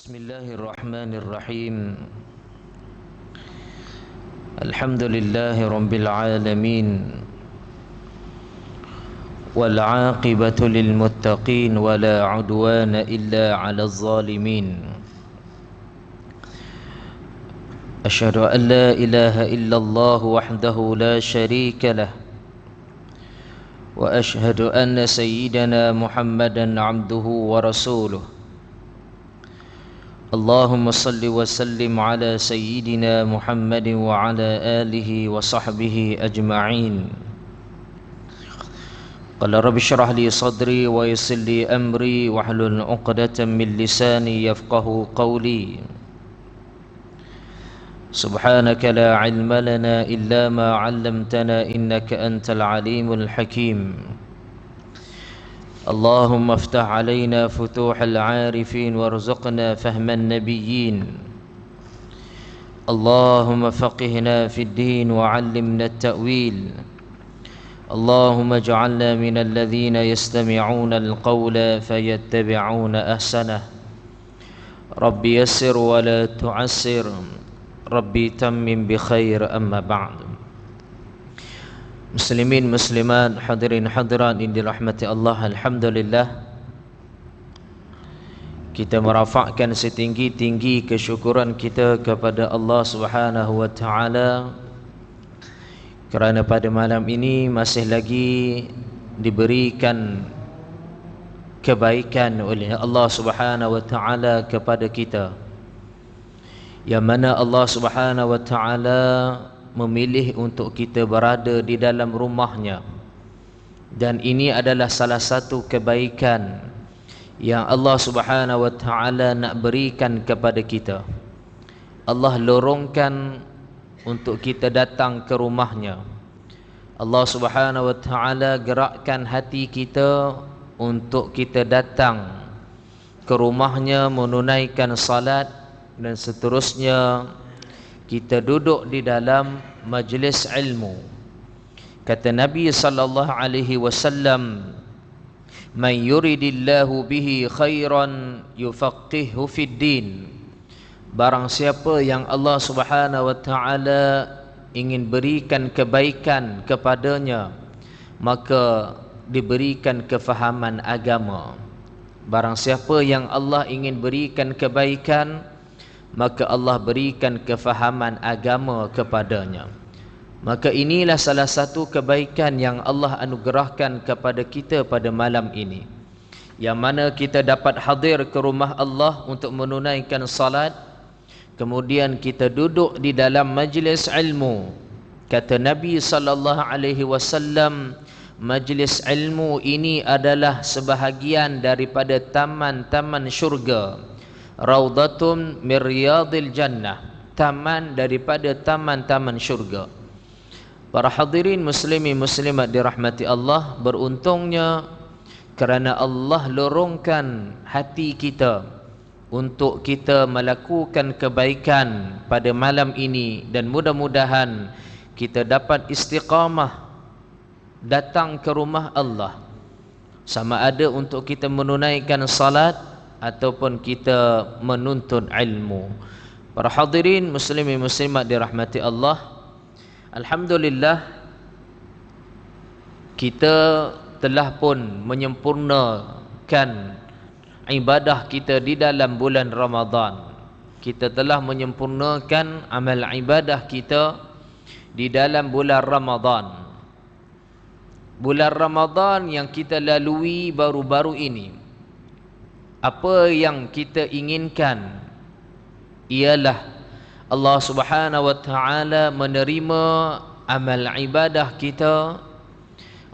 بسم الله الرحمن الرحيم. الحمد لله رب العالمين، والعاقبة للمتقين، ولا عدوان إلا على الظالمين. أشهد أن لا إله إلا الله وحده لا شريك له، وأشهد أن سيدنا محمدا عبده ورسوله. اللهم صل وسلم على سيدنا محمد وعلى آله وصحبه أجمعين. قال رب اشرح لي صدري ويسر لي أمري واحلل عقدة من لساني يفقه قولي. سبحانك لا علم لنا إلا ما علمتنا إنك أنت العليم الحكيم. اللهم افتح علينا فتوح العارفين وارزقنا فهم النبيين. اللهم فقهنا في الدين وعلمنا التأويل. اللهم اجعلنا من الذين يستمعون القول فيتبعون أحسنه. ربي يسر ولا تعسر، ربي تمم بخير. أما بعد. Muslimin muslimat, hadirin hadirat yang dirahmati Allah, alhamdulillah kita merafakkan setinggi-tinggi kesyukuran kita kepada Allah Subhanahu wa taala kerana pada malam ini masih lagi diberikan kebaikan oleh Allah Subhanahu wa taala kepada kita, yang mana Allah Subhanahu wa taala memilih untuk kita berada di dalam rumahnya. Dan ini adalah salah satu kebaikan yang Allah Subhanahu wa taala nak berikan kepada kita. Allah lorongkan untuk kita datang ke rumahnya. Allah Subhanahu wa taala gerakkan hati kita untuk kita datang ke rumahnya, menunaikan salat dan seterusnya. Kita duduk di dalam majlis ilmu. Kata Nabi sallallahu alaihi wasallam, "Man yuridillahu bihi khairan yufaqihu fid din." Barang siapa yang Allah Subhanahu wa taala ingin berikan kebaikan kepadanya, maka diberikan kefahaman agama. Barang siapa yang Allah ingin berikan kebaikan, maka Allah berikan kefahaman agama kepadanya. Maka inilah salah satu kebaikan yang Allah anugerahkan kepada kita pada malam ini, yang mana kita dapat hadir ke rumah Allah untuk menunaikan salat. Kemudian kita duduk di dalam majlis ilmu. Kata Nabi sallallahu alaihi wasallam, majlis ilmu ini adalah sebahagian daripada taman-taman syurga. Raudatun min riyadil jannah, taman daripada taman-taman syurga. Para hadirin muslimin muslimat dirahmati Allah, beruntungnya kerana Allah lorongkan hati kita untuk kita melakukan kebaikan pada malam ini, dan mudah-mudahan kita dapat istiqamah datang ke rumah Allah, sama ada untuk kita menunaikan salat ataupun kita menuntut ilmu. Para hadirin muslimin muslimat dirahmati Allah, alhamdulillah kita telah pun menyempurnakan ibadah kita di dalam bulan Ramadan. Kita telah menyempurnakan amal ibadah kita di dalam bulan Ramadan. Bulan Ramadan yang kita lalui baru-baru ini, apa yang kita inginkan ialah Allah Subhanahu wa taala menerima amal ibadah kita.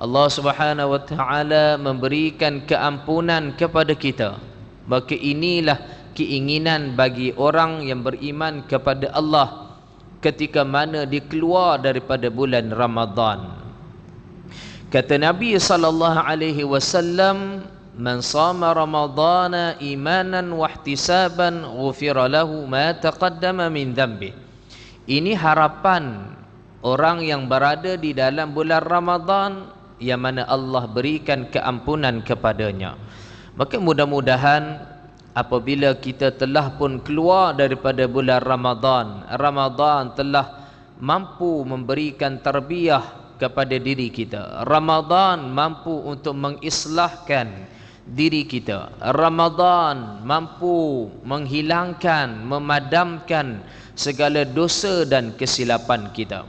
Allah Subhanahu wa taala memberikan keampunan kepada kita. Maka inilah keinginan bagi orang yang beriman kepada Allah ketika mana dia keluar daripada bulan Ramadan. Kata Nabi sallallahu alaihi wasallam, "Man shama ramadhana imanan wa ihtisaban ghufira lahu ma taqaddama min dhanbi." Ini harapan orang yang berada di dalam bulan Ramadan, yang mana Allah berikan keampunan kepadanya. Maka mudah-mudahan apabila kita telah pun keluar daripada bulan Ramadan. Ramadan telah mampu memberikan tarbiyah kepada diri kita. Ramadan mampu untuk mengislahkan diri kita. Ramadan mampu menghilangkan, memadamkan segala dosa dan kesilapan kita.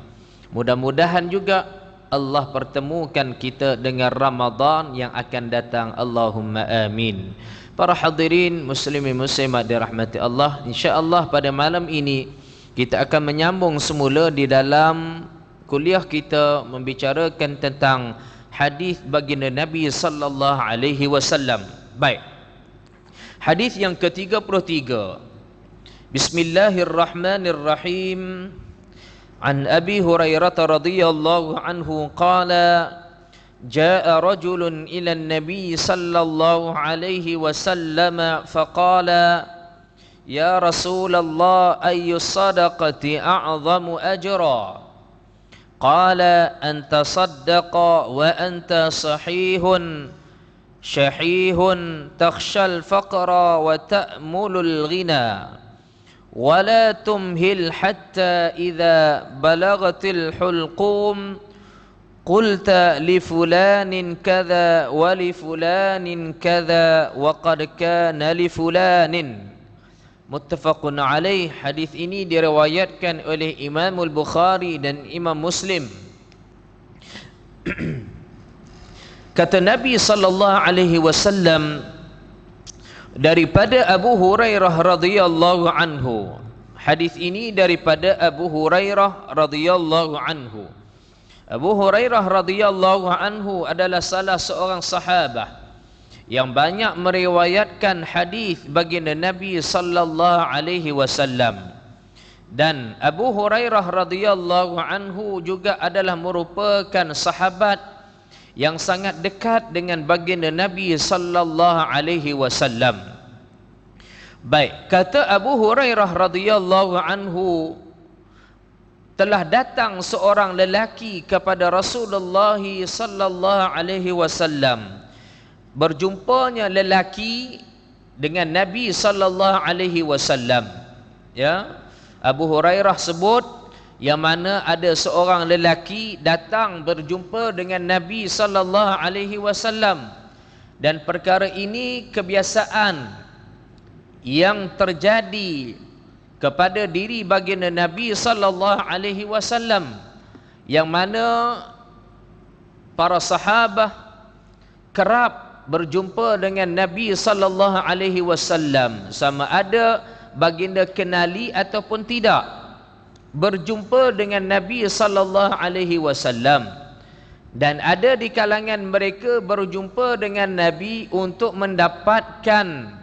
Mudah-mudahan juga Allah pertemukan kita dengan Ramadan yang akan datang. Allahumma amin. Para hadirin muslimin muslimat dirahmati Allah, insya-Allah pada malam ini kita akan menyambung semula di dalam kuliah kita membicarakan tentang hadis baginda Nabi sallallahu alaihi wasallam. Baik. Hadis yang ke-33. Bismillahirrahmanirrahim. An Abi Hurairah radhiyallahu anhu qala jaa rajulun ila an-nabi sallallahu alaihi wasallam faqala ya Rasulullah ayyu sadaqati a'zamu ajra qala anta saddaqa wa anta sahihun shahihun takhshal faqra wa ta'mulul ghina ولا تمهل حتى إذا بلغت الحلقوم قلت لفلان كذا ولفلان كذا وقد كان لفلان. Muttafaqun alaih. Hadis ini diriwayatkan oleh Imam Al-Bukhari dan Imam Muslim. Kata Nabi sallallahu alaihi wasallam daripada Abu Hurairah radhiyallahu anhu. Hadis ini daripada Abu Hurairah radhiyallahu anhu. Abu Hurairah radhiyallahu anhu adalah salah seorang sahabat yang banyak meriwayatkan hadis baginda Nabi sallallahu alaihi wasallam. Dan Abu Hurairah radhiyallahu anhu juga adalah merupakan sahabat yang sangat dekat dengan baginda Nabi sallallahu alaihi wasallam. Baik, kata Abu Hurairah radhiyallahu anhu, telah datang seorang lelaki kepada Rasulullah sallallahu alaihi wasallam. Berjumpanya lelaki dengan Nabi sallallahu alaihi wasallam. Ya, Abu Hurairah sebut yang mana ada seorang lelaki datang berjumpa dengan Nabi sallallahu alaihi wasallam, dan perkara ini kebiasaan yang terjadi kepada diri baginda Nabi sallallahu alaihi wasallam, yang mana para sahabat kerap berjumpa dengan Nabi sallallahu alaihi wasallam, sama ada baginda kenali ataupun tidak, berjumpa dengan Nabi sallallahu alaihi wasallam. Dan ada di kalangan mereka berjumpa dengan Nabi untuk mendapatkan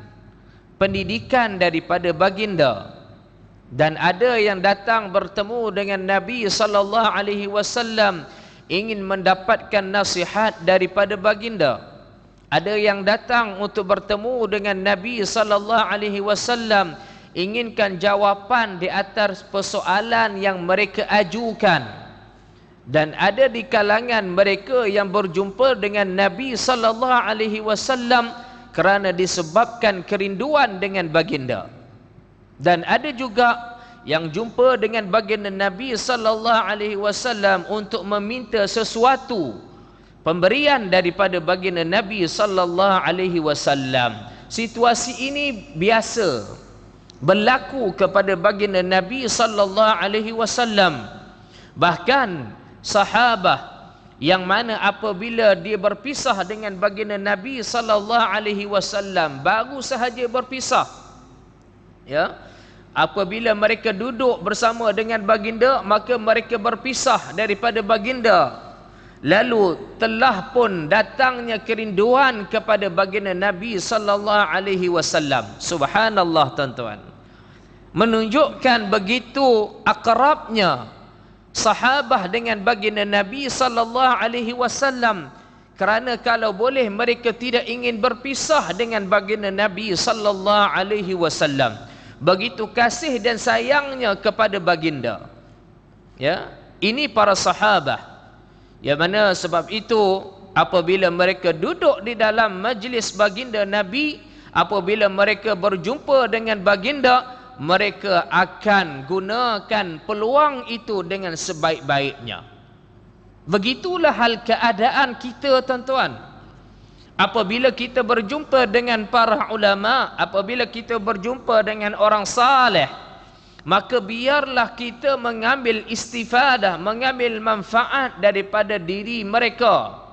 pendidikan daripada baginda, dan ada yang datang bertemu dengan Nabi sallallahu alaihi wasallam ingin mendapatkan nasihat daripada baginda. Ada yang datang untuk bertemu dengan Nabi sallallahu alaihi wasallam inginkan jawapan di atas persoalan yang mereka ajukan. Dan ada di kalangan mereka yang berjumpa dengan Nabi sallallahu alaihi wasallam kerana disebabkan kerinduan dengan baginda. Dan ada juga yang jumpa dengan baginda Nabi sallallahu alaihi wasallam untuk meminta sesuatu pemberian daripada baginda Nabi sallallahu alaihi wasallam. Situasi ini biasa berlaku kepada baginda Nabi sallallahu alaihi wasallam. Bahkan sahabat yang mana apabila dia berpisah dengan baginda Nabi sallallahu alaihi wasallam, baru sahaja berpisah, ya, apabila mereka duduk bersama dengan baginda, maka mereka berpisah daripada baginda, lalu telah pun datangnya kerinduan kepada baginda Nabi sallallahu alaihi wasallam. Subhanallah tuan-tuan, menunjukkan begitu akrabnya sahabat dengan baginda Nabi sallallahu alaihi wasallam, kerana kalau boleh mereka tidak ingin berpisah dengan baginda Nabi sallallahu alaihi wasallam. Begitu kasih dan sayangnya kepada baginda. Ya, ini para sahabat. Yang mana sebab itu apabila mereka duduk di dalam majlis baginda Nabi, apabila mereka berjumpa dengan baginda, mereka akan gunakan peluang itu dengan sebaik-baiknya. Begitulah hal keadaan kita, tuan-tuan. Apabila kita berjumpa dengan para ulama, apabila kita berjumpa dengan orang saleh, maka biarlah kita mengambil istifadah, mengambil manfaat daripada diri mereka.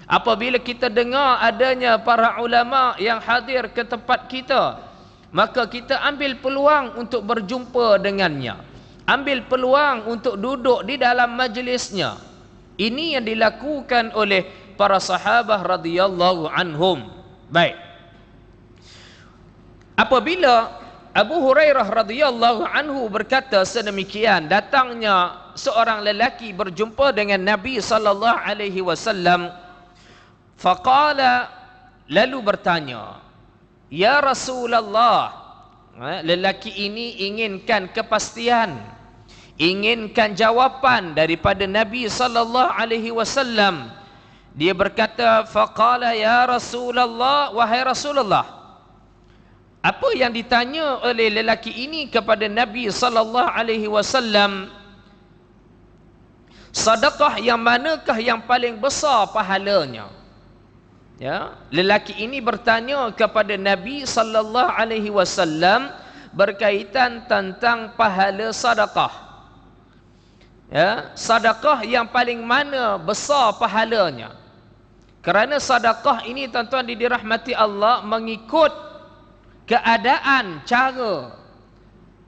Apabila kita dengar adanya para ulama yang hadir ke tempat kita, maka kita ambil peluang untuk berjumpa dengannya, ambil peluang untuk duduk di dalam majlisnya. Ini yang dilakukan oleh para sahabat radhiyallahu anhum. Baik. Apabila Abu Hurairah radhiyallahu anhu berkata sedemikian, datangnya seorang lelaki berjumpa dengan Nabi sallallahu alaihi wasallam, faqala, lalu bertanya, ya Rasulullah. Lelaki ini inginkan kepastian, inginkan jawapan daripada Nabi sallallahu alaihi wasallam. Dia berkata, faqala ya Rasulullah, wahai Rasulullah. Apa yang ditanya oleh lelaki ini kepada Nabi sallallahu alaihi wasallam? Sedekah yang manakah yang paling besar pahalanya? Ya, lelaki ini bertanya kepada Nabi sallallahu alaihi wasallam berkaitan tentang pahala sedekah. Ya, sedekah yang paling mana besar pahalanya? Kerana sedekah ini, tuan-tuan dirahmati Allah, mengikut keadaan, cara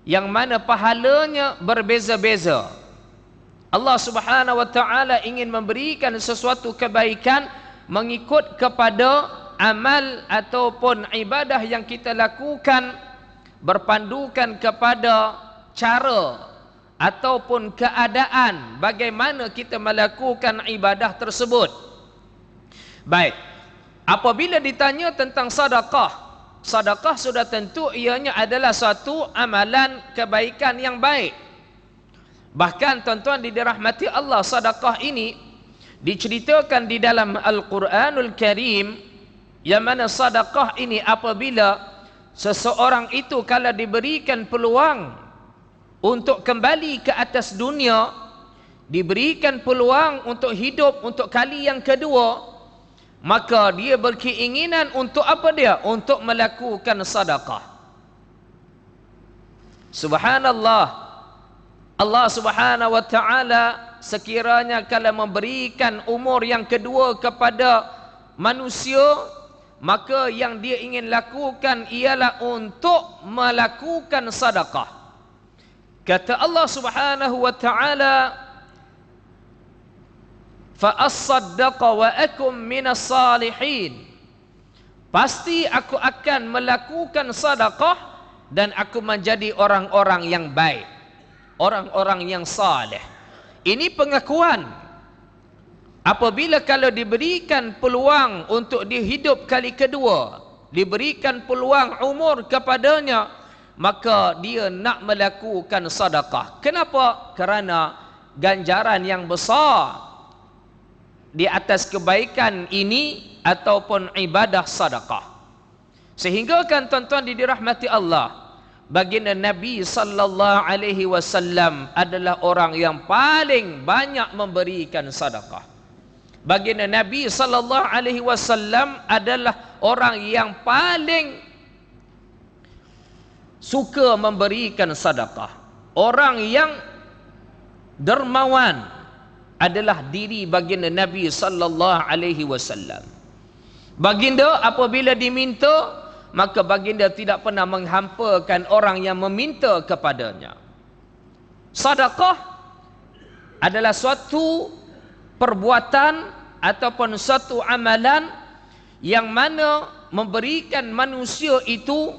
yang mana pahalanya berbeza-beza. Allah Subhanahu wa taala ingin memberikan sesuatu kebaikan mengikut kepada amal ataupun ibadah yang kita lakukan, berpandukan kepada cara ataupun keadaan bagaimana kita melakukan ibadah tersebut. Baik, apabila ditanya tentang sedekah, sedekah sudah tentu ianya adalah satu amalan kebaikan yang baik. Bahkan tuan-tuan dirahmati Allah, sedekah ini diceritakan di dalam Al-Quranul Karim, yang mana sedekah ini apabila seseorang itu kalau diberikan peluang untuk kembali ke atas dunia, diberikan peluang untuk hidup untuk kali yang kedua, maka dia berkeinginan untuk apa dia? Untuk melakukan sedekah. Subhanallah, Allah Subhanahu wa taala sekiranya kalau memberikan umur yang kedua kepada manusia, maka yang dia ingin lakukan ialah untuk melakukan sedekah. Kata Allah Subhanahu wa taala, fa-as-saddaqa wa akum minas salihin. Pasti aku akan melakukan sedekah dan aku menjadi orang-orang yang baik, orang-orang yang saleh. Ini pengakuan. Apabila kalau diberikan peluang untuk dihidup kali kedua, diberikan peluang umur kepadanya, maka dia nak melakukan sedekah. Kenapa? Kerana ganjaran yang besar di atas kebaikan ini ataupun ibadah sedekah. Sehingga kan tuan-tuan dirahmati Allah, baginda Nabi sallallahu alaihi wasallam adalah orang yang paling banyak memberikan sedekah. Baginda Nabi sallallahu alaihi wasallam adalah orang yang paling suka memberikan sedekah. Orang yang dermawan adalah diri baginda Nabi sallallahu alaihi wasallam. Baginda apabila diminta, maka baginda tidak pernah menghampakan orang yang meminta kepadanya. Sedekah adalah suatu perbuatan ataupun suatu amalan yang mana memberikan manusia itu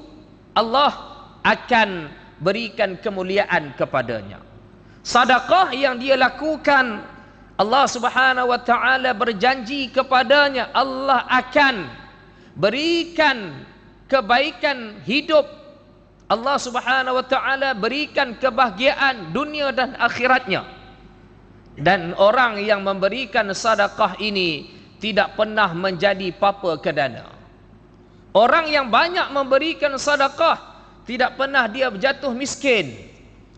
Allah akan berikan kemuliaan kepadanya. Sedekah yang dia lakukan, Allah Subhanahu wa taala berjanji kepadanya, Allah akan berikan kebaikan hidup. Allah Subhanahu wa taala berikan kebahagiaan dunia dan akhiratnya. Dan orang yang memberikan sedekah ini tidak pernah menjadi papa kedana. Orang yang banyak memberikan sedekah tidak pernah dia jatuh miskin.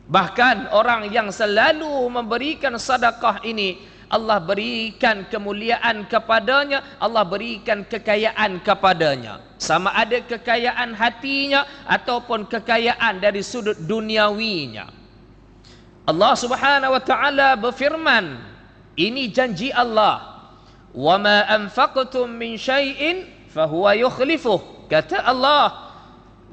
Bahkan orang yang selalu memberikan sedekah ini, Allah berikan kemuliaan kepadanya, Allah berikan kekayaan kepadanya. Sama ada kekayaan hatinya ataupun kekayaan dari sudut duniawinya. Allah Subhanahu wa taala berfirman, ini janji Allah, "Wa ma anfaqtum min syai'in fahuwa yukhlifuh." Kata Allah,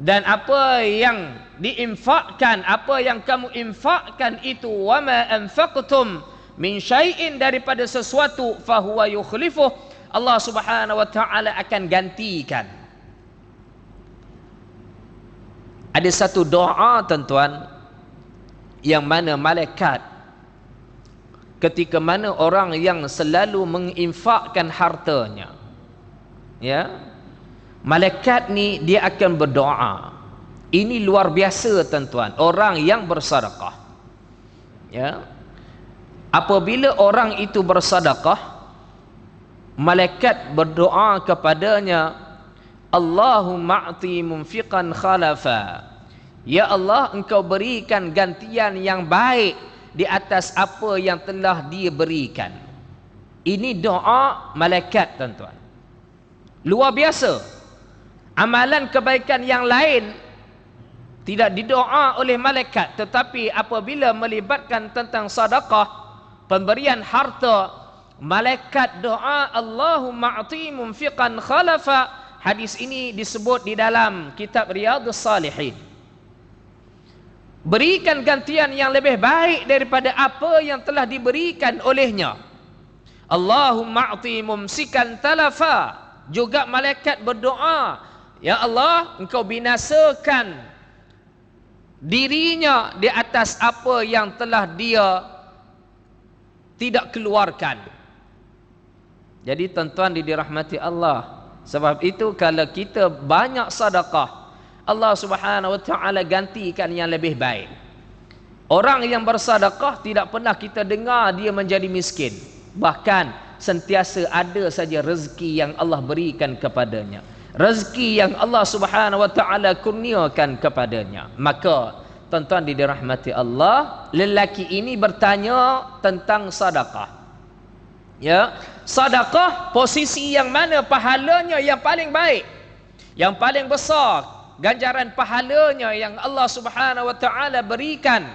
dan apa yang diinfakkan, apa yang kamu infakkan itu, "Wa ma anfaqtum min syai'in," daripada sesuatu, fahuwa yukhlifuh, Allah Subhanahu wa taala akan gantikan. Ada satu doa tuan-tuan, yang mana malaikat ketika mana orang yang selalu menginfakkan hartanya, ya, malaikat ni dia akan berdoa. Ini luar biasa tuan-tuan, orang yang bersedekah, ya. Apabila orang itu bersedekah, malaikat berdoa kepadanya, Allahumma a'ti munfiqan khalafa. Ya Allah, engkau berikan gantian yang baik di atas apa yang telah dia berikan. Ini doa malaikat tuan-tuan. Luar biasa. Amalan kebaikan yang lain tidak didoa oleh malaikat, tetapi apabila melibatkan tentang sedekah, pemberian harta, malaikat doa Allahumma a'ti munfiqan khalafa. Hadis ini disebut di dalam kitab Riyadhus Salihin. Berikan gantian yang lebih baik daripada apa yang telah diberikan olehnya. Allahumma a'ti mumsikan talafa. Juga malaikat berdoa, ya Allah, engkau binasakan dirinya di atas apa yang telah dia tidak keluarkan. Jadi tuan-tuan dirahmati Allah, sebab itu kalau kita banyak sedekah, Allah Subhanahu wa taala gantikan yang lebih baik. Orang yang bersedekah tidak pernah kita dengar dia menjadi miskin. Bahkan sentiasa ada saja rezeki yang Allah berikan kepadanya, rezeki yang Allah Subhanahu wa taala kurniakan kepadanya. Maka tuan-tuan dirahmati Allah, lelaki ini bertanya tentang sedekah. Ya, sedekah posisi yang mana pahalanya yang paling baik, yang paling besar, ganjaran pahalanya yang Allah Subhanahu wa taala berikan.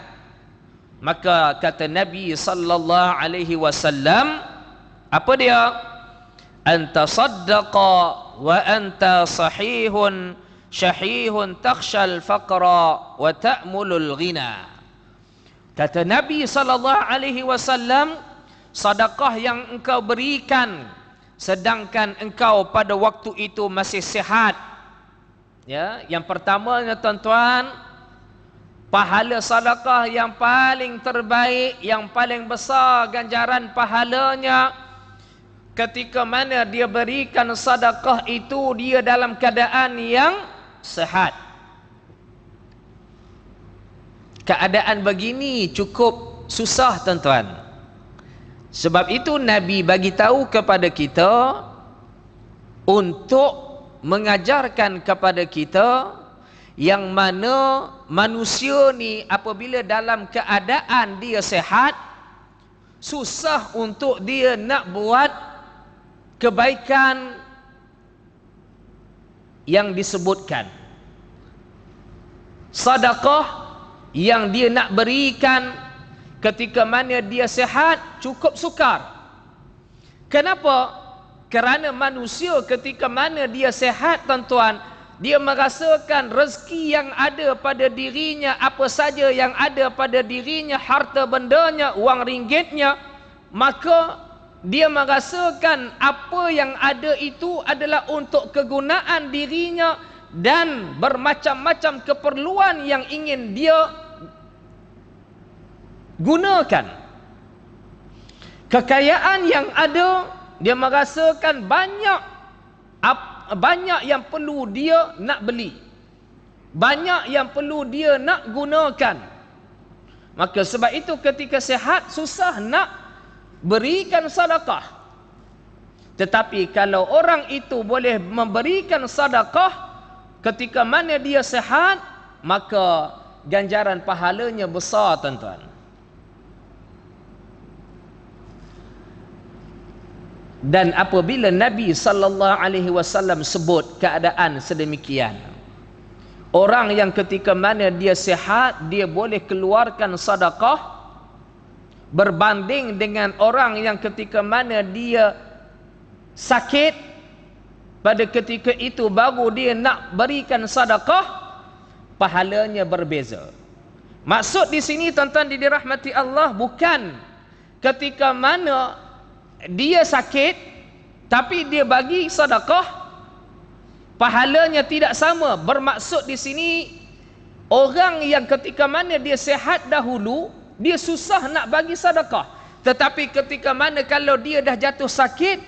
Maka kata Nabi sallallahu alaihi wasallam, apa dia? Anta saddaqa wa anta sahihun syahihun takhshal faqra wa ta'mulul ghina. Kata Nabi sallallahu alaihi wasallam, sedekah yang engkau berikan sedangkan engkau pada waktu itu masih sihat. Ya, yang pertamanya tuan-tuan, pahala sedekah yang paling terbaik, yang paling besar ganjaran pahalanya, ketika mana dia berikan sedekah itu dia dalam keadaan yang sihat. Keadaan begini cukup susah tuan-tuan. Sebab itu Nabi bagi tahu kepada kita untuk mengajarkan kepada kita yang mana manusia ni apabila dalam keadaan dia sihat, susah untuk dia nak buat kebaikan yang disebutkan. Sedekah yang dia nak berikan ketika mana dia sihat cukup sukar. Kenapa? Kerana manusia ketika mana dia sihat tuan-tuan, dia merasakan rezeki yang ada pada dirinya, apa saja yang ada pada dirinya, harta bendanya, wang ringgitnya, maka dia merasakan apa yang ada itu adalah untuk kegunaan dirinya dan bermacam-macam keperluan yang ingin dia gunakan. Kekayaan yang ada, dia merasakan banyak yang perlu dia nak beli, banyak yang perlu dia nak gunakan. Maka sebab itu ketika sihat susah nak berikan sedekah. Tetapi kalau orang itu boleh memberikan sedekah, ketika mana dia sehat, maka ganjaran pahalanya besar, tuan-tuan. Dan apabila Nabi sallallahu alaihi wasallam sebut keadaan sedemikian, orang yang ketika mana dia sihat, dia boleh keluarkan sedekah berbanding dengan orang yang ketika mana dia sakit, pada ketika itu baru dia nak berikan sedekah, pahalanya berbeza. Maksud di sini, tuan-tuan dirahmati Allah, bukan ketika mana dia sakit tapi dia bagi sedekah pahalanya tidak sama. Bermaksud di sini, orang yang ketika mana dia sihat dahulu, dia susah nak bagi sedekah, tetapi ketika mana kalau dia dah jatuh sakit,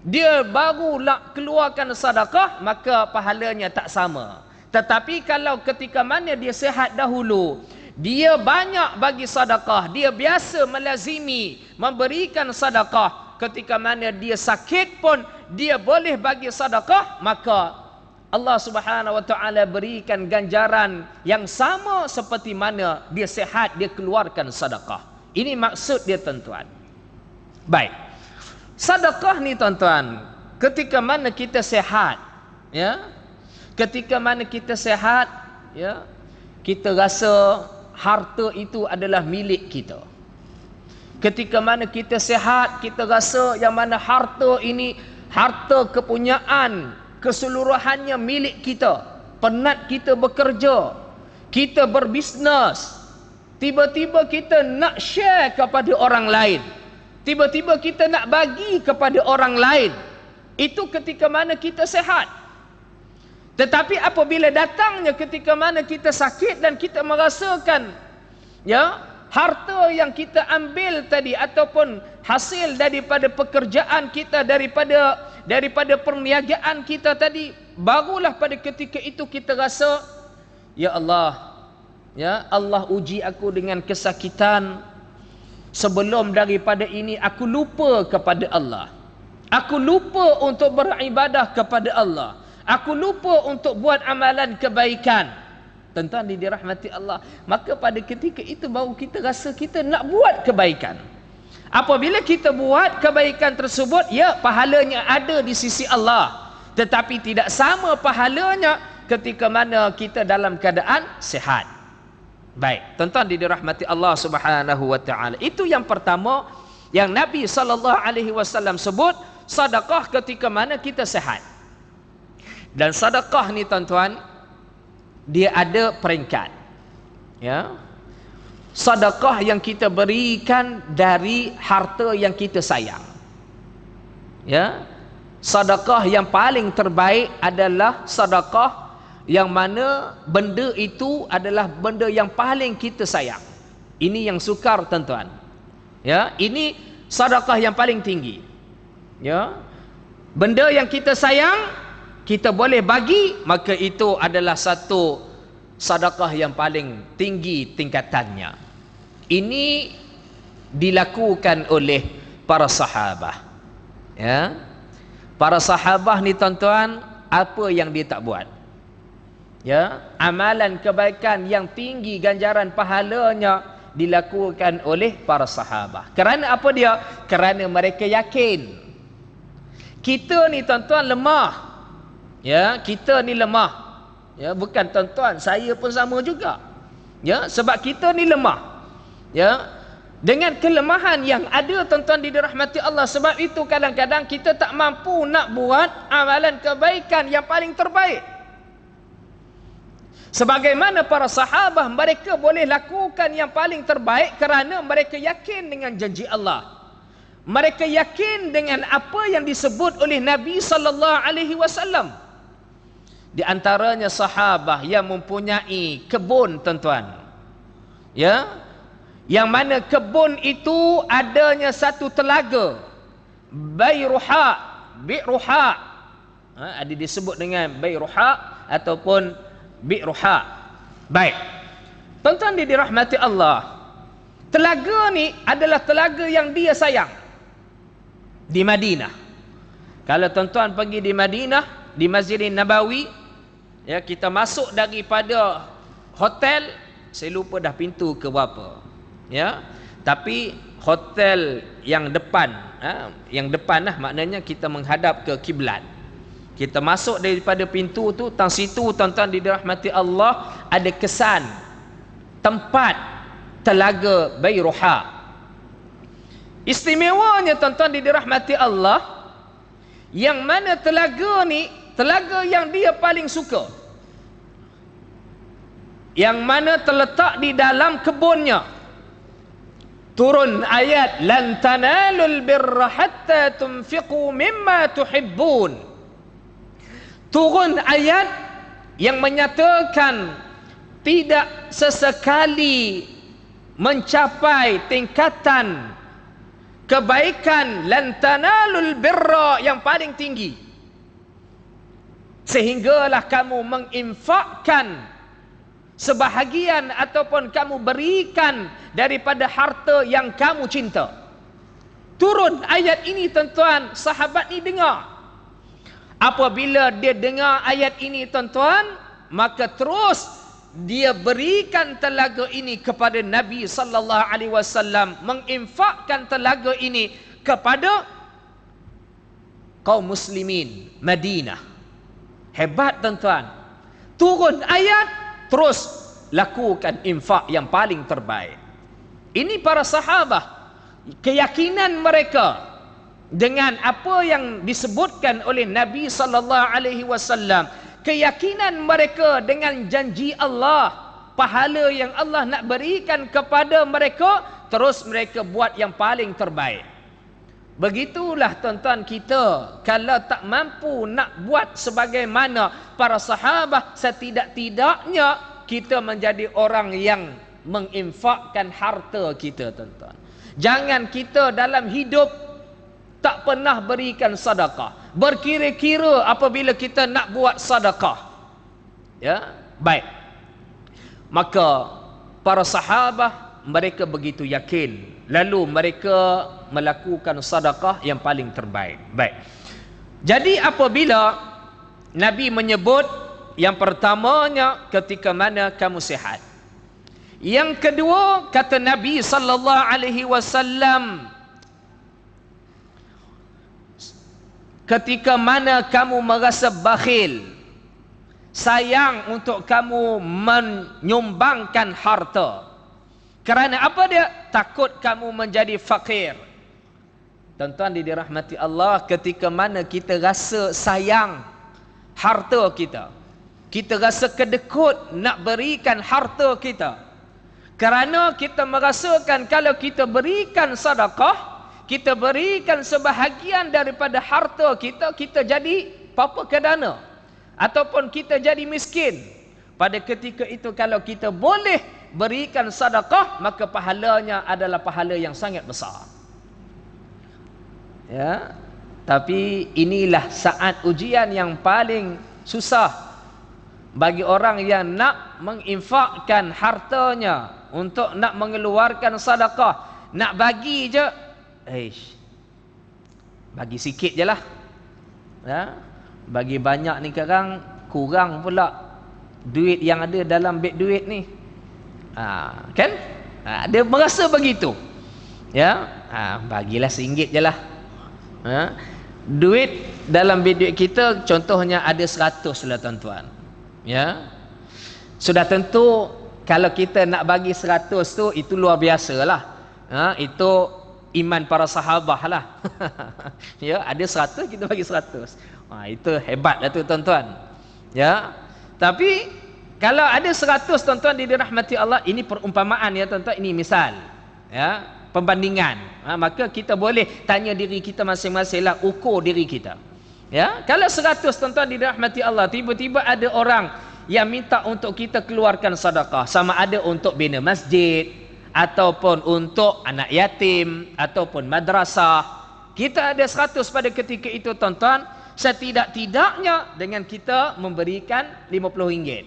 dia baru nak keluarkan sedekah, maka pahalanya tak sama. Tetapi kalau ketika mana dia sihat dahulu, dia banyak bagi sedekah, dia biasa melazimi memberikan sedekah, ketika mana dia sakit pun dia boleh bagi sedekah, maka Allah Subhanahu wa taala berikan ganjaran yang sama seperti mana dia sihat, dia keluarkan sedekah. Ini maksud dia, tuan-tuan. Baik. Sedekah ni, tuan-tuan, ketika mana kita sihat, ya, ketika mana kita sihat, ya, kita rasa harta itu adalah milik kita. Ketika mana kita sihat, kita rasa yang mana harta ini, harta kepunyaan keseluruhannya milik kita. Penat kita bekerja, kita berbisnes, tiba-tiba kita nak share kepada orang lain, tiba-tiba kita nak bagi kepada orang lain. Itu ketika mana kita sihat. Tetapi apabila datangnya ketika mana kita sakit dan kita merasakan, ya, harta yang kita ambil tadi ataupun hasil daripada pekerjaan kita, daripada perniagaan kita tadi, barulah pada ketika itu kita rasa, ya Allah, ya Allah uji aku dengan kesakitan. Sebelum daripada ini aku lupa kepada Allah, aku lupa untuk beribadah kepada Allah, aku lupa untuk buat amalan kebaikan. Tuan-tuan dirahmati Allah, maka pada ketika itu baru kita rasa kita nak buat kebaikan. Apabila kita buat kebaikan tersebut, ya, pahalanya ada di sisi Allah, tetapi tidak sama pahalanya ketika mana kita dalam keadaan sihat. Baik, tuan-tuan dirahmati Allah Subhanahu wa taala. Itu yang pertama yang Nabi sallallahu alaihi wasallam sebut, sedekah ketika mana kita sihat. Dan sedekah ni, tuan-tuan, dia ada peringkat, ya. Sedekah yang kita berikan dari harta yang kita sayang, ya. Sedekah yang paling terbaik adalah sedekah yang mana benda itu adalah benda yang paling kita sayang. Ini yang sukar, tuan-tuan, ya. Ini sedekah yang paling tinggi, ya. Benda yang kita sayang kita boleh bagi, maka itu adalah satu sedekah yang paling tinggi tingkatannya. Ini dilakukan oleh para sahabat, ya. Para sahabat ni, tuan-tuan, apa yang dia tak buat, ya, amalan kebaikan yang tinggi ganjaran pahalanya dilakukan oleh para sahabat. Kerana apa dia? Kerana mereka yakin. Kita ni, tuan-tuan, lemah, ya, kita ni lemah, ya, bukan tuan-tuan, saya pun sama juga, ya, sebab kita ni lemah, ya, dengan kelemahan yang ada, tuan-tuan dirahmati Allah. Sebab itu kadang-kadang kita tak mampu nak buat amalan kebaikan yang paling terbaik. Sebagaimana para sahabat, mereka boleh lakukan yang paling terbaik kerana mereka yakin dengan janji Allah. Mereka yakin dengan apa yang disebut oleh Nabi sallallahu alaihi wasallam. Di antaranya sahabat yang mempunyai kebun, tuan-tuan, ya, yang mana kebun itu adanya satu telaga, Bi'ruha, ada disebut dengan Bi'ruha ataupun Bi'ruha. Baik, tuan-tuan dirahmati Allah, telaga ni adalah telaga yang dia sayang di Madinah. Kalau tuan-tuan pergi di Madinah, di Masjid Nabawi, Ya, kita masuk daripada hotel, saya lupa dah pintu ke berapa. Ya. Tapi hotel yang depan, yang depan lah maknanya kita menghadap ke kiblat. Kita masuk daripada pintu tu, tang situ tuan-tuan dirahmati Allah, ada kesan tempat telaga Bairuha. Istimewanya tuan-tuan dirahmati Allah, yang mana telaga ni, telaga yang dia paling suka, yang mana terletak di dalam kebunnya. Turun ayat, lan tanalul birra hatta tunfiqu mimma tuhibbun. Turun ayat yang menyatakan tidak sesekali mencapai tingkatan kebaikan lan tanalul birra yang paling tinggi, sehinggalah kamu menginfakkan sebahagian ataupun kamu berikan daripada harta yang kamu cinta. Turun ayat ini tuan-tuan, sahabat ni dengar. Apabila dia dengar ayat ini tuan-tuan, maka terus dia berikan telaga ini kepada Nabi sallallahu alaihi wasallam, menginfakkan telaga ini kepada kaum muslimin Madinah. Hebat tuan-tuan. Turun ayat, terus lakukan infak yang paling terbaik. Ini para sahabat, keyakinan mereka dengan apa yang disebutkan oleh Nabi sallallahu alaihi wasallam, keyakinan mereka dengan janji Allah, pahala yang Allah nak berikan kepada mereka, terus mereka buat yang paling terbaik. Begitulah tuan-tuan, kita kalau tak mampu nak buat sebagaimana para sahabat, setidak-tidaknya kita menjadi orang yang menginfakkan harta kita tuan-tuan. Jangan kita dalam hidup tak pernah berikan sedekah, berkira-kira apabila kita nak buat sedekah. Ya, baik. Maka para sahabat mereka begitu yakin, lalu mereka melakukan sedekah yang paling terbaik. Baik. Jadi apabila Nabi menyebut, yang pertamanya ketika mana kamu sihat. Yang kedua kata Nabi sallallahu alaihi wasallam, ketika mana kamu merasa bakhil, sayang untuk kamu menyumbangkan harta. Kerana apa dia? Takut kamu menjadi fakir. Tuan-tuan dirahmati Allah, ketika mana kita rasa sayang harta kita, kita rasa kedekut nak berikan harta kita, kerana kita merasakan kalau kita berikan sedekah, kita berikan sebahagian daripada harta kita, kita jadi papa kedana ataupun kita jadi miskin. Pada ketika itu kalau kita boleh berikan sedekah, maka pahalanya adalah pahala yang sangat besar. Ya, tapi inilah saat ujian yang paling susah bagi orang yang nak menginfakkan hartanya untuk nak mengeluarkan sedekah, nak bagi je, bagi sikit je lah, ya? Bagi banyak ni sekarang kurang pula duit yang ada dalam beg duit ni, kan? Dia merasa begitu, ya? Bagilah RM1 je lah. Duit dalam beg duit kita contohnya ada 100 lah tuan-tuan, ya? Sudah tentu kalau kita nak bagi 100 tu, itu luar biasa lah, itu iman para sahabah lah. Ya, ada 100 kita bagi 100. Itu hebat lah tu tuan-tuan. Ya. Tapi kalau ada 100 tuan-tuan dirahmati Allah, ini perumpamaan ya tuan-tuan, ini misal. Ya, pembandingan. Maka kita boleh tanya diri kita masing-masing lah, ukur diri kita. Ya, kalau 100 tuan-tuan dirahmati Allah, tiba-tiba ada orang yang minta untuk kita keluarkan sedekah, sama ada untuk bina masjid ataupun untuk anak yatim ataupun madrasah, kita ada 100 pada ketika itu tuan-tuan, setidak-tidaknya dengan kita memberikan RM50.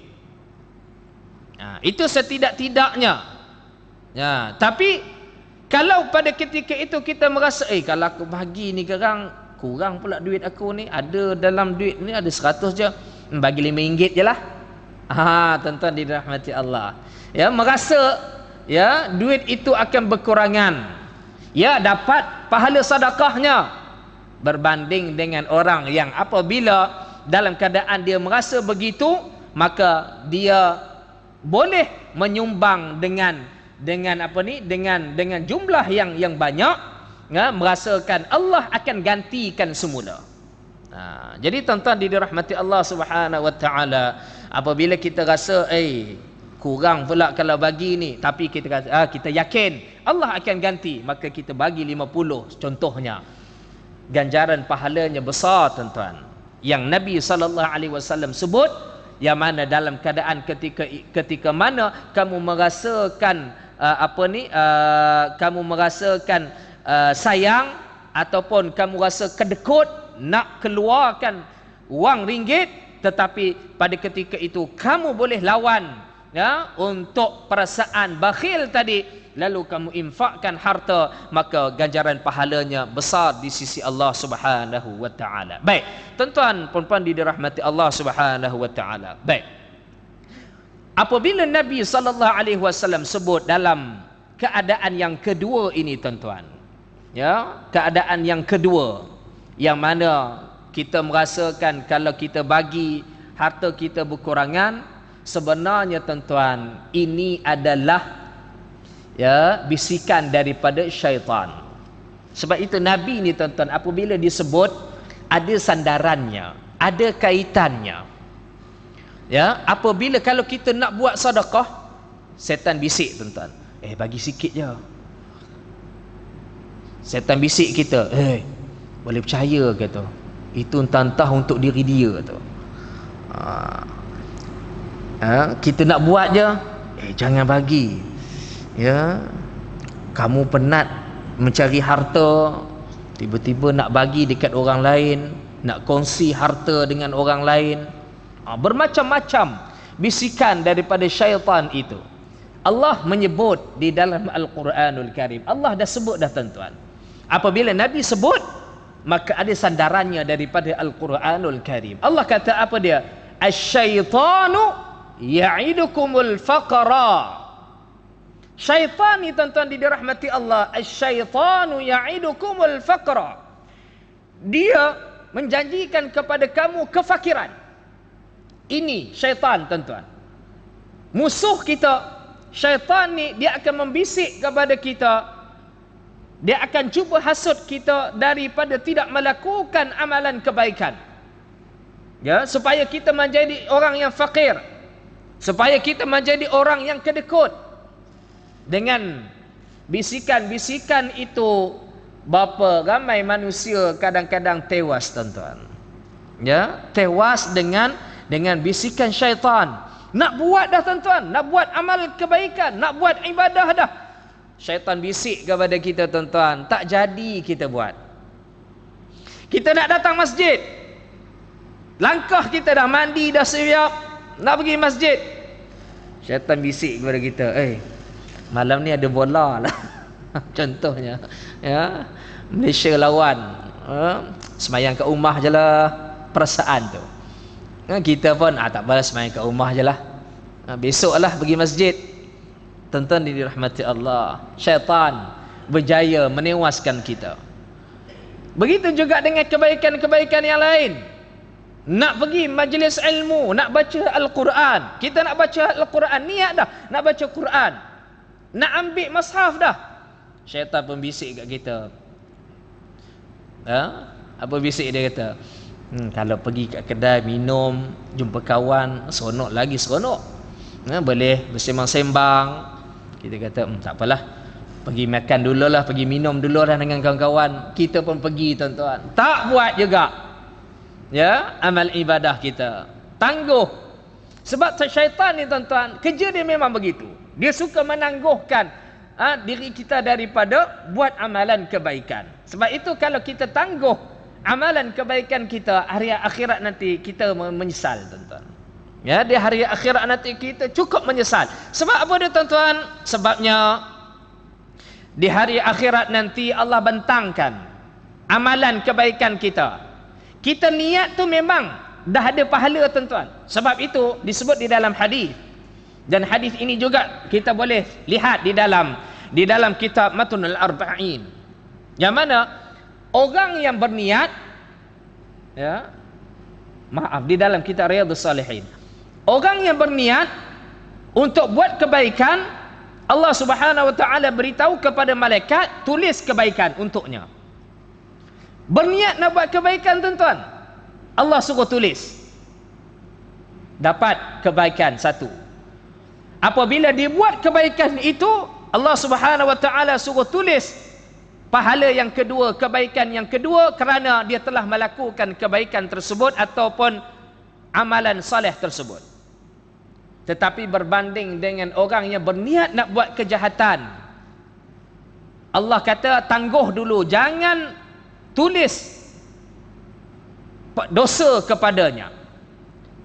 Itu setidak-tidaknya. Ya, tapi kalau pada ketika itu kita merasa, kalau aku bagi ni kurang pula duit aku ni, ada dalam duit ni ada 100 je, bagi RM5 je lah. Tuan-tuan dirahmati Allah. Ya, merasa ya duit itu akan berkurangan. Ya, dapat pahala sedekahnya berbanding dengan orang yang apabila dalam keadaan dia merasa begitu, maka dia boleh menyumbang dengan apa ni, dengan jumlah yang banyak, ya, merasakan Allah akan gantikan semula. Jadi tuan-tuan dirahmati Allah Subhanahu wa taala, apabila kita rasa kurang pula kalau bagi ni, tapi kita kata kita yakin Allah akan ganti, maka kita bagi 50 contohnya. Ganjaran pahalanya besar tuan-tuan. Yang Nabi sallallahu alaihi wasallam sebut, yang mana dalam keadaan ketika mana kamu merasakan kamu merasakan sayang ataupun kamu rasa kedekut nak keluarkan wang ringgit, tetapi pada ketika itu kamu boleh lawan, ya, untuk perasaan bakhil tadi, lalu kamu infakkan harta, maka ganjaran pahalanya besar di sisi Allah Subhanahu wa taala. Baik, tuan-tuan puan-puan dirahmati Allah Subhanahu wa taala. Baik. Apabila Nabi sallallahu alaihi wasallam sebut dalam keadaan yang kedua ini tuan-tuan, ya, keadaan yang kedua yang mana kita merasakan kalau kita bagi harta kita berkurangan, sebenarnya tuan-tuan ini adalah, ya, bisikan daripada syaitan. Sebab itu Nabi ni tuan-tuan apabila disebut ada sandarannya, ada kaitannya. Ya, apabila kalau kita nak buat sedekah, setan bisik tuan-tuan, bagi sikit je. Setan bisik kita, boleh percaya ke tu? Itu entah untuk diri dia tu. Kita nak buat je, jangan bagi. Ya, kamu penat mencari harta, tiba-tiba nak bagi dekat orang lain, nak kongsi harta dengan orang lain. Bermacam-macam bisikan daripada syaitan itu. Allah menyebut di dalam Al-Quranul Karim. Allah dah sebut dah tuan-tuan. Apabila Nabi sebut, maka ada sandarannya daripada Al-Quranul Karim. Allah kata apa dia? Asy-syaitanu ya'idukumul faqra. Syaitan ni tuan-tuan dirahmati Allah, asy-syaitanu ya'idukumul faqra. Dia menjanjikan kepada kamu kefakiran. Ini syaitan tuan-tuan. Musuh kita, syaitan ni dia akan membisik kepada kita. Dia akan cuba hasut kita daripada tidak melakukan amalan kebaikan. Ya, supaya kita menjadi orang yang fakir. Supaya kita menjadi orang yang kedekut. Dengan bisikan-bisikan itu, berapa ramai manusia kadang-kadang tewas tuan-tuan. Ya, tewas dengan bisikan syaitan. Nak buat dah tuan-tuan, nak buat amal kebaikan, nak buat ibadah dah, syaitan bisik kepada kita tuan-tuan, tak jadi kita buat. Kita nak datang masjid, langkah kita dah mandi, dah siap nak pergi masjid, syaitan bisik kepada kita, malam ni ada bola lah. Contohnya, ya, Malaysia lawan, semayang kat rumah je lah, perasaan tu. Kita pun tak balas main kat rumah je lah, besok lah pergi masjid. Tuan-tuan dirahmati Allah, syaitan berjaya menewaskan kita. Begitu juga dengan kebaikan-kebaikan yang lain. Nak pergi majlis ilmu, nak baca Al-Quran, kita nak baca Al-Quran, niat dah nak baca Quran, nak ambil mushaf dah, syaitan pun bisik kat kita. Apa bisik dia kata? Kalau pergi kat kedai minum, jumpa kawan, seronok lagi seronok. Boleh bersembang-sembang. Kita kata, tak apalah, pergi makan dululah, pergi minum dululah dengan kawan-kawan. Kita pun pergi tuan-tuan. Tak buat juga, ya, amal ibadah kita. Tangguh. Sebab syaitan ni tuan-tuan, kerja dia memang begitu. Dia suka menangguhkan diri kita daripada buat amalan kebaikan. Sebab itu kalau kita tangguh amalan kebaikan kita, hari akhirat nanti kita menyesal tuan-tuan. Ya, di hari akhirat nanti kita cukup menyesal. Sebab apa dia tuan-tuan? Sebabnya di hari akhirat nanti Allah bentangkan amalan kebaikan kita. Kita niat tu memang dah ada pahala tuan-tuan. Sebab itu disebut di dalam hadis. Dan hadis ini juga kita boleh lihat di dalam kitab Matnul Arba'in. Yang mana orang yang berniat, ya, maaf, di dalam kitab Riyadhus Shalihin, orang yang berniat untuk buat kebaikan, Allah Subhanahu wa taala beritahu kepada malaikat, tulis kebaikan untuknya. Berniat nak buat kebaikan tuan-tuan, Allah suruh tulis, dapat kebaikan satu. Apabila dia buat kebaikan itu, Allah Subhanahu wa taala suruh tulis pahala yang kedua, kebaikan yang kedua, kerana dia telah melakukan kebaikan tersebut ataupun amalan soleh tersebut. Tetapi berbanding dengan orang yang berniat nak buat kejahatan, Allah kata tangguh dulu, jangan tulis dosa kepadanya.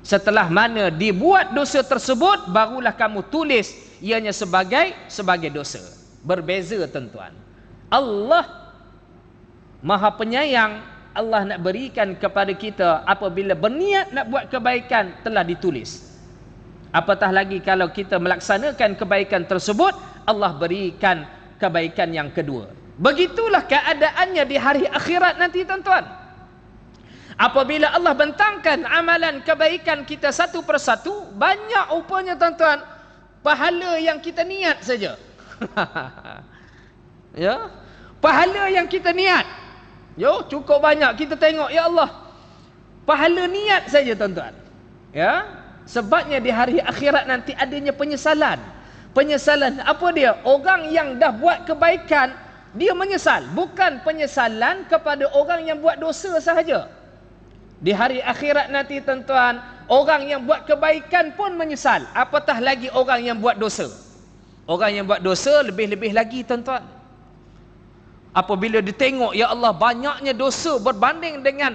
Setelah mana dibuat dosa tersebut, barulah kamu tulis ianya sebagai dosa. Berbeza tuan-tuan. Allah Maha Penyayang, Allah nak berikan kepada kita apabila berniat nak buat kebaikan telah ditulis. Apatah lagi kalau kita melaksanakan kebaikan tersebut, Allah berikan kebaikan yang kedua. Begitulah keadaannya di hari akhirat nanti tuan-tuan. Apabila Allah bentangkan amalan kebaikan kita satu persatu, banyak rupanya tuan-tuan pahala yang kita niat saja. Ya, pahala yang kita niat, yo, cukup banyak kita tengok, ya Allah, pahala niat saja tuan-tuan. Ya, sebabnya di hari akhirat nanti adanya penyesalan. Penyesalan apa dia? Orang yang dah buat kebaikan, dia menyesal. Bukan penyesalan kepada orang yang buat dosa sahaja. Di hari akhirat nanti tuan-tuan, orang yang buat kebaikan pun menyesal. Apatah lagi orang yang buat dosa. Orang yang buat dosa lebih-lebih lagi tuan-tuan. Apabila ditengok, ya Allah, banyaknya dosa berbanding dengan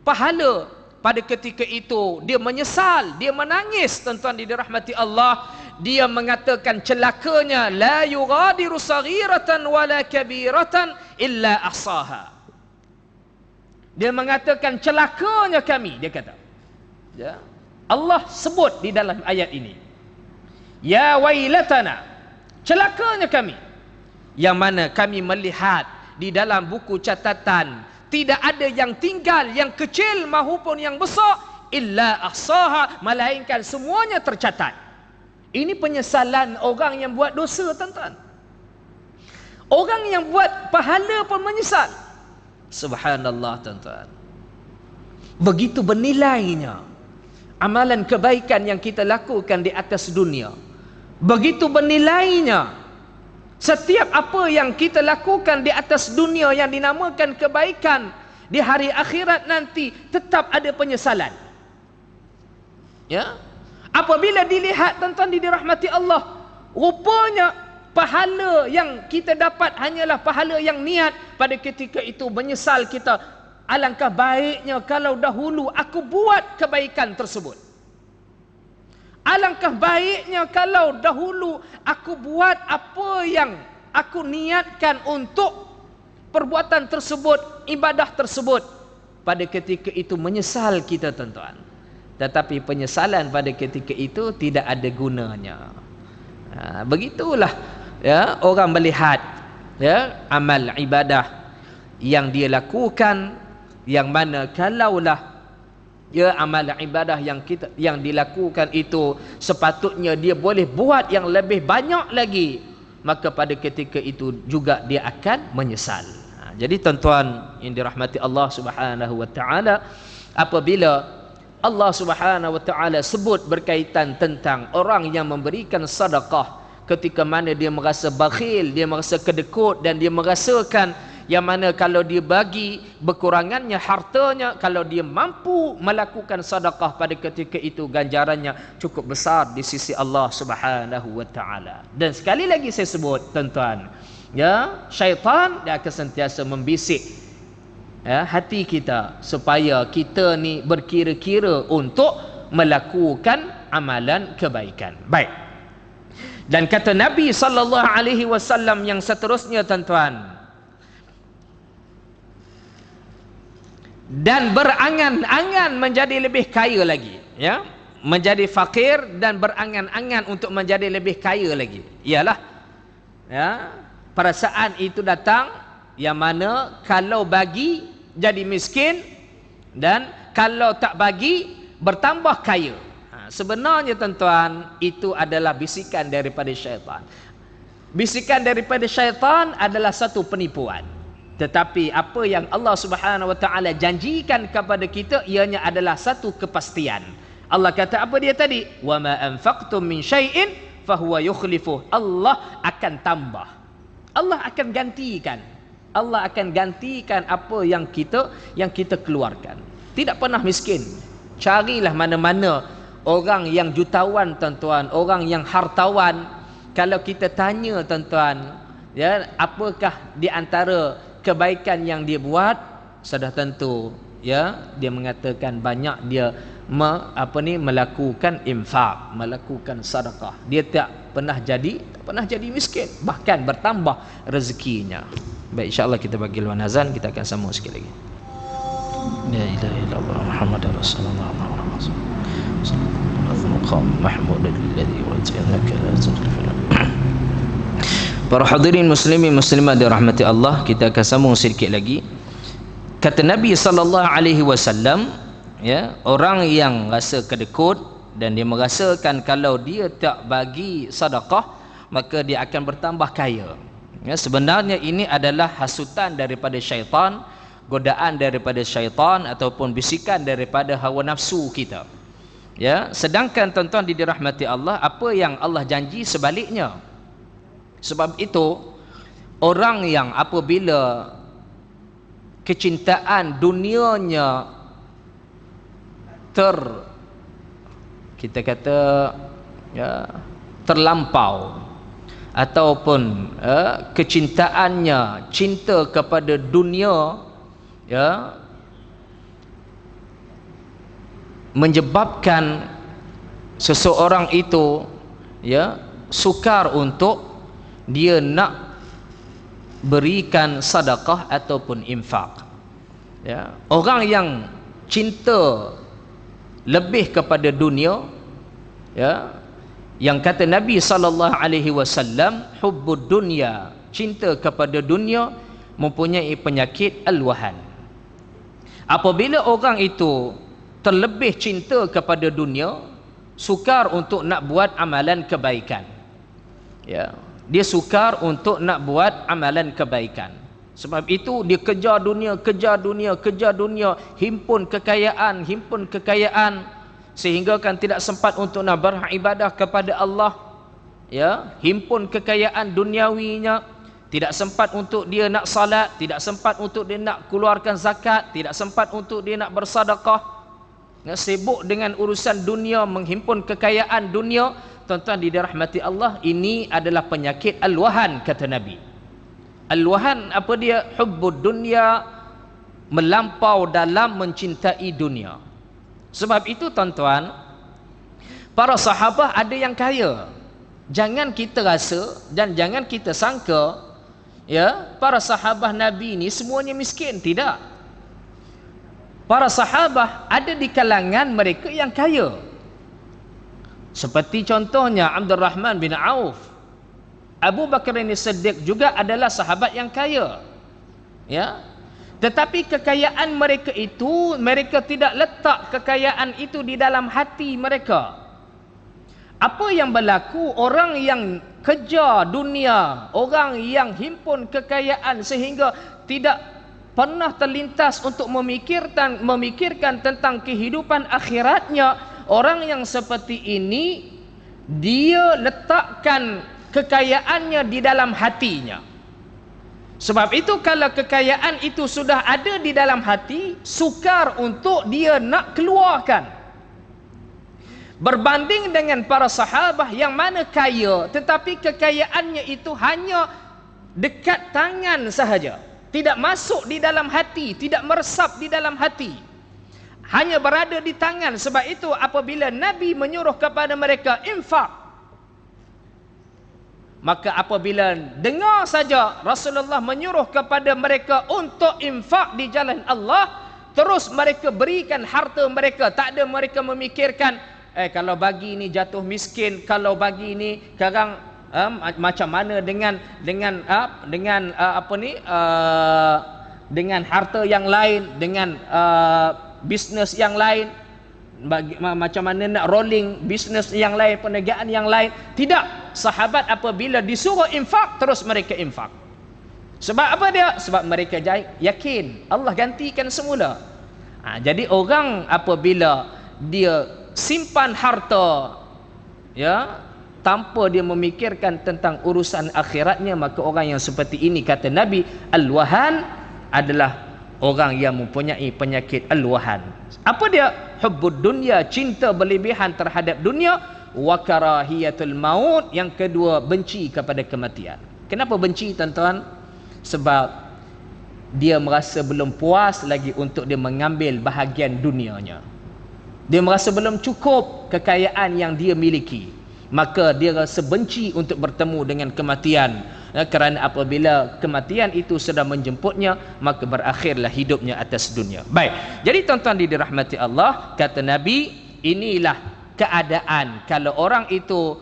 pahala, pada ketika itu dia menyesal, dia menangis tuan-tuan dirahmati Allah. Dia mengatakan celakanya, la yughadiru saghiratan wala kabiratan illa ahsaha. Dia mengatakan celakanya kami, dia kata. Ya. Allah sebut di dalam ayat ini, ya wailatana, celakanya kami, yang mana kami melihat di dalam buku catatan tidak ada yang tinggal, yang kecil maupun yang besar, illa ahsaha, melainkan semuanya tercatat. Ini penyesalan orang yang buat dosa tuan-tuan. Orang yang buat pahala pun menyesal. Subhanallah tuan-tuan. Begitu bernilainya amalan kebaikan yang kita lakukan di atas dunia. Begitu bernilainya setiap apa yang kita lakukan di atas dunia yang dinamakan kebaikan, di hari akhirat nanti tetap ada penyesalan. Ya. Apabila dilihat tuan-tuan dirahmati Allah, rupanya pahala yang kita dapat hanyalah pahala yang niat. Pada ketika itu menyesal kita, alangkah baiknya kalau dahulu aku buat kebaikan tersebut. Alangkah baiknya kalau dahulu aku buat apa yang aku niatkan untuk perbuatan tersebut, ibadah tersebut. Pada ketika itu menyesal kita tuan-tuan. Tetapi penyesalan pada ketika itu tidak ada gunanya. Begitulah, ya, orang melihat, ya, amal ibadah yang dia lakukan, yang mana kalaulah, ya, amal ibadah yang dilakukan itu sepatutnya dia boleh buat yang lebih banyak lagi, maka pada ketika itu juga dia akan menyesal. Jadi tuan-tuan yang dirahmati Allah Subhanahu wa taala, apabila Allah Subhanahu wa taala sebut berkaitan tentang orang yang memberikan sedekah, ketika mana dia merasa bakhil, dia merasa kedekut, dan dia merasakan yang mana kalau dia bagi berkurangannya hartanya, kalau dia mampu melakukan sedekah pada ketika itu ganjarannya cukup besar di sisi Allah Subhanahu wa taala. Dan sekali lagi saya sebut tuan-tuan, ya, syaitan dia akan sentiasa membisik, ya, hati kita supaya kita ni berkira-kira untuk melakukan amalan kebaikan. Baik. Dan kata Nabi sallallahu alaihi wasallam yang seterusnya tuan-tuan, dan berangan-angan menjadi lebih kaya lagi, ya, menjadi fakir dan berangan-angan untuk menjadi lebih kaya lagi. Ialah, ya, perasaan itu datang yang mana kalau bagi jadi miskin dan kalau tak bagi bertambah kaya. Sebenarnya tuan-tuan, itu adalah bisikan daripada syaitan. Bisikan daripada syaitan adalah satu penipuan. Tetapi apa yang Allah Subhanahu wa taala janjikan kepada kita ianya adalah satu kepastian. Allah kata apa dia tadi? Wa ma anfaqtum min syai'in fahuwa yukhlifuh. Allah akan tambah. Allah akan gantikan. Allah akan gantikan apa yang kita keluarkan. Tidak pernah miskin. Carilah mana-mana orang yang jutawan tuan-tuan, orang yang hartawan. Kalau kita tanya tuan-tuan, ya, apakah di antara kebaikan yang dia buat, sudah tentu, ya, dia mengatakan banyak dia melakukan infak, melakukan sedekah. Dia tak pernah jadi miskin, bahkan bertambah rezekinya. Baik, insya-Allah kita bagi luar azan, kita akan sambung sikit lagi. La ilaha illallah Muhammadar Rasulullah Para hadirin muslimin muslimat dirahmati Allah, kita akan sambung sedikit lagi. Kata Nabi sallallahu alaihi wasallam, ya, orang yang rasa kedekut dan dia merasakan kalau dia tak bagi sedekah maka dia akan bertambah kaya. Ya, sebenarnya ini adalah hasutan daripada syaitan, godaan daripada syaitan ataupun bisikan daripada hawa nafsu kita. Ya, sedangkan tuan-tuan dirahmati Allah, apa yang Allah janji sebaliknya. Sebab itu orang yang apabila kecintaan dunianya kita kata, ya, terlampau, ataupun kecintaannya cinta kepada dunia, ya, menyebabkan seseorang itu, ya, sukar untuk dia nak berikan sedekah ataupun infak. Ya, orang yang cinta lebih kepada dunia, ya, yang kata Nabi sallallahu alaihi wasallam, hubbud dunya, cinta kepada dunia mempunyai penyakit al-wahan. Apabila orang itu terlebih cinta kepada dunia, sukar untuk nak buat amalan kebaikan. Ya, dia sukar untuk nak buat amalan kebaikan. Sebab itu dia kejar dunia, himpun kekayaan, sehingga kan tidak sempat untuk nak beribadah kepada Allah. Ya, himpun kekayaan duniawinya, tidak sempat untuk dia nak salat, tidak sempat untuk dia nak keluarkan zakat, tidak sempat untuk dia nak bersedekah. Ya, sibuk dengan urusan dunia, menghimpun kekayaan dunia. Tuan-tuan dirahmati Allah, ini adalah penyakit al-wahan, kata Nabi. Al-wahan apa dia? Hubbud dunya, melampau dalam mencintai dunia. Sebab itu tuan-tuan, para sahabat ada yang kaya. Jangan kita rasa dan jangan kita sangka, ya, para sahabat Nabi ini semuanya miskin. Tidak. Para sahabat ada di kalangan mereka yang kaya. Seperti contohnya Abdul Rahman bin Auf. Abu Bakar As-Siddiq juga adalah sahabat yang kaya. Ya. Tetapi kekayaan mereka itu, mereka tidak letak kekayaan itu di dalam hati mereka. Apa yang berlaku? Orang yang kejar dunia, orang yang himpun kekayaan sehingga tidak pernah terlintas untuk memikirkan tentang kehidupan akhiratnya, orang yang seperti ini dia letakkan kekayaannya di dalam hatinya. Sebab itu kalau kekayaan itu sudah ada di dalam hati, sukar untuk dia nak keluarkan. Berbanding dengan para sahabat yang mana kaya, tetapi kekayaannya itu hanya dekat tangan sahaja, tidak masuk di dalam hati, tidak meresap di dalam hati, hanya berada di tangan. Sebab itu apabila Nabi menyuruh kepada mereka infak, maka apabila dengar saja Rasulullah menyuruh kepada mereka untuk infak di jalan Allah, terus mereka berikan harta mereka. Tak ada mereka memikirkan kalau bagi ni jatuh miskin, kalau bagi ni sekarang macam mana dengan dengan harta yang lain, dengan bisnes yang lain, macam mana nak rolling bisnes yang lain, perniagaan yang lain. Tidak. Sahabat apabila disuruh infak, terus mereka infak. Sebab apa dia? Sebab mereka yakin Allah gantikan semula. Jadi orang apabila dia simpan harta, ya, tanpa dia memikirkan tentang urusan akhiratnya, maka orang yang seperti ini, kata Nabi, al-wahan adalah orang yang mempunyai penyakit al-wahan. Apa dia? Hubbud dunya, cinta berlebihan terhadap dunia, wa karahiyatul maut, yang kedua benci kepada kematian. Kenapa benci, tuan-tuan? Sebab dia merasa belum puas lagi untuk dia mengambil bahagian dunianya. Dia merasa belum cukup kekayaan yang dia miliki, maka dia rasa benci untuk bertemu dengan kematian. Kerana apabila kematian itu sedang menjemputnya, maka berakhirlah hidupnya atas dunia. Baik, jadi tuan-tuan dirahmati Allah, kata Nabi, inilah keadaan kalau orang itu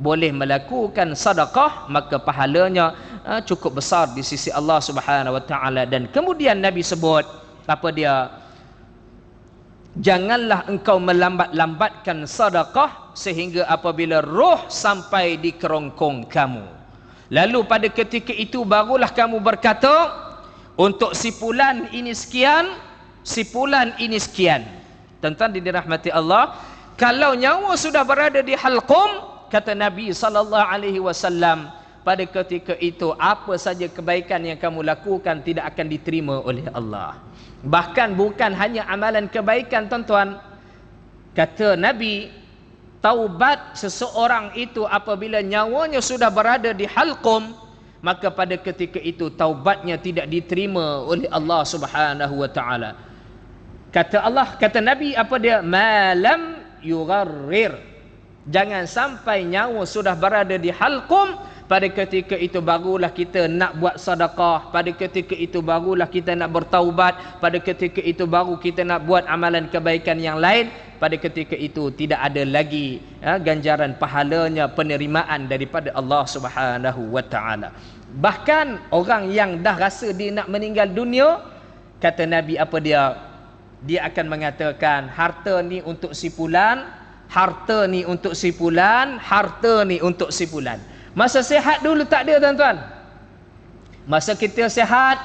boleh melakukan sedekah, maka pahalanya cukup besar di sisi Allah Subhanahu wa taala. Dan kemudian Nabi sebut apa dia? Janganlah engkau melambat-lambatkan sedekah sehingga apabila roh sampai di kerongkong kamu. Lalu pada ketika itu barulah kamu berkata, untuk si fulan ini sekian, si fulan ini sekian. Tuan-tuan dirahmati Allah, kalau nyawa sudah berada di halqum, kata Nabi SAW, pada ketika itu apa saja kebaikan yang kamu lakukan tidak akan diterima oleh Allah. Bahkan bukan hanya amalan kebaikan, tuan-tuan. Kata Nabi, taubat seseorang itu apabila nyawanya sudah berada di halqum, maka pada ketika itu taubatnya tidak diterima oleh Allah Subhanahu wa taala. Kata Nabi apa dia? Malam yugharrir. Jangan sampai nyawa sudah berada di halqum, pada ketika itu barulah kita nak buat sedekah, pada ketika itu barulah kita nak bertaubat, pada ketika itu baru kita nak buat amalan kebaikan yang lain. Pada ketika itu tidak ada lagi ganjaran pahalanya, penerimaan daripada Allah Subhanahu wa taala. Bahkan orang yang dah rasa dia nak meninggal dunia, kata Nabi apa dia? Dia akan mengatakan, harta ni untuk si fulan, harta ni untuk si fulan, harta ni untuk si fulan. Masa sihat dulu tak ada, tuan-tuan. Masa kita sihat,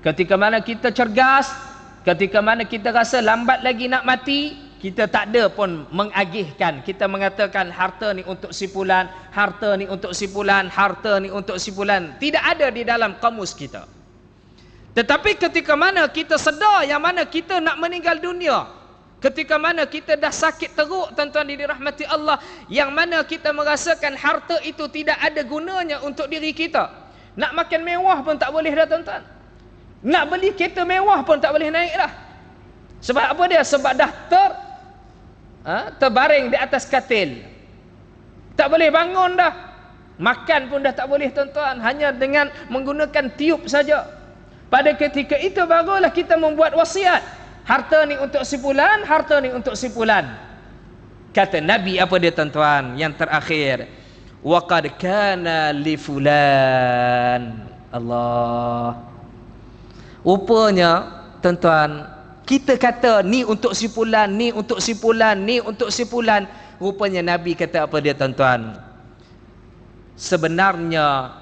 ketika mana kita cergas, ketika mana kita rasa lambat lagi nak mati, kita tak ada pun mengagihkan. Kita mengatakan harta ni untuk si fulan, harta ni untuk si fulan, harta ni untuk si fulan. Tidak ada di dalam kamus kita. Tetapi ketika mana kita sedar yang mana kita nak meninggal dunia, ketika mana kita dah sakit teruk, tuan-tuan dirahmati Allah, yang mana kita merasakan harta itu tidak ada gunanya untuk diri kita. Nak makan mewah pun tak boleh dah, tuan-tuan. Nak beli kereta mewah pun tak boleh naik dah. Sebab apa dia? Sebab dah terbaring di atas katil. Tak boleh bangun dah. Makan pun dah tak boleh, tuan-tuan. Hanya dengan menggunakan tiup saja. Pada ketika itu barulah kita membuat wasiat. Harta ni untuk si fulan, harta ni untuk si fulan. Kata Nabi apa dia, tuan-tuan? Yang terakhir, wa qad kana li fulan. Allah. Rupanya, tuan-tuan, kita kata ni untuk si fulan, ni untuk si fulan, ni untuk si fulan. Rupanya Nabi kata apa dia, tuan-tuan? Sebenarnya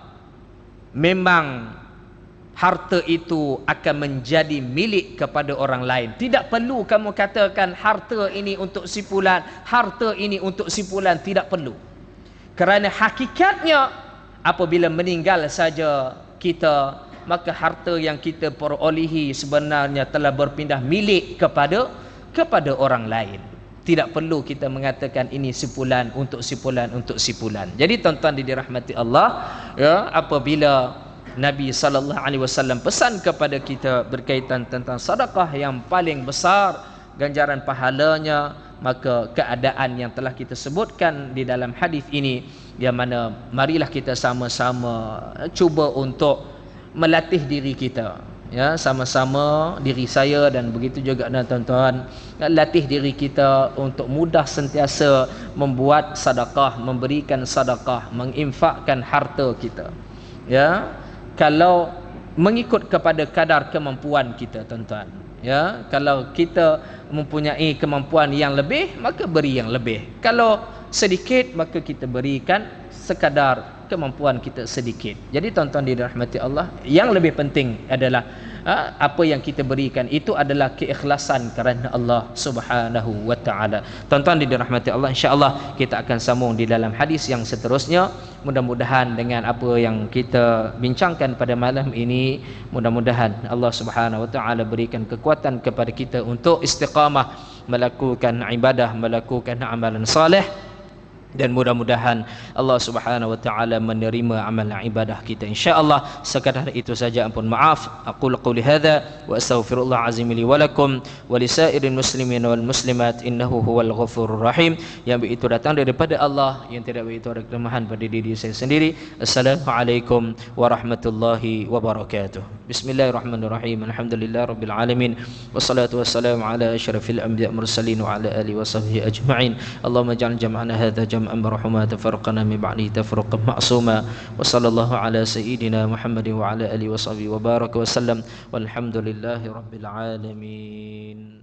memang harta itu akan menjadi milik kepada orang lain. Tidak perlu kamu katakan harta ini untuk si fulan, harta ini untuk si fulan. Tidak perlu. Kerana hakikatnya apabila meninggal saja kita, maka harta yang kita perolehi sebenarnya telah berpindah milik kepada orang lain. Tidak perlu kita mengatakan ini si fulan untuk si fulan untuk si fulan. Jadi tuan-tuan dirahmati Allah, ya, apabila Nabi SAW pesan kepada kita berkaitan tentang sedekah yang paling besar ganjaran pahalanya, maka keadaan yang telah kita sebutkan di dalam hadis ini, yang mana marilah kita sama-sama cuba untuk melatih diri kita, ya, sama-sama diri saya dan begitu juga tuan-tuan, latih diri kita untuk mudah sentiasa membuat sedekah, memberikan sedekah, menginfakkan harta kita. Ya, kalau mengikut kepada kadar kemampuan kita tuan-tuan. Ya, kalau kita mempunyai kemampuan yang lebih, maka beri yang lebih. Kalau sedikit, maka kita berikan sekadar kemampuan kita sedikit. Jadi tuan-tuan dirahmati Allah, yang lebih penting adalah apa yang kita berikan itu adalah keikhlasan kerana Allah Subhanahu wa taala. Tuan-tuan dirahmati Allah, insya-Allah kita akan sambung di dalam hadis yang seterusnya. Mudah-mudahan dengan apa yang kita bincangkan pada malam ini, mudah-mudahan Allah Subhanahu wa taala berikan kekuatan kepada kita untuk istiqamah melakukan ibadah, melakukan amalan soleh. Dan mudah-mudahan Allah Subhanahu wa taala menerima amalan ibadah kita insyaallah. Sekadar itu saja, ampun maaf. Aqulu qouli hadza wa astaghfirullah azim li wa lakum wa lisairil muslimin wal muslimat innahu huwal ghafurur rahim. Yang itu datang daripada Allah, yang tidak itu ada kelemahan pada diri saya sendiri. Assalamualaikum warahmatullahi wabarakatuh. Bismillahirrahmanirrahim. Alhamdulillahirabbil alamin. Wassalatu wassalamu ala asyrafil anbiya mursalin wa ala alihi washabbihi ajma'in. Allahumma ij'al jam'ana hadza jam'an marhuma tafarraqana min ba'di tafarruqan ma'suma. Wa sallallahu ala sayyidina Muhammadin wa ala alihi washabbihi wa baraka wa sallam. Walhamdulillahi rabbil alamin.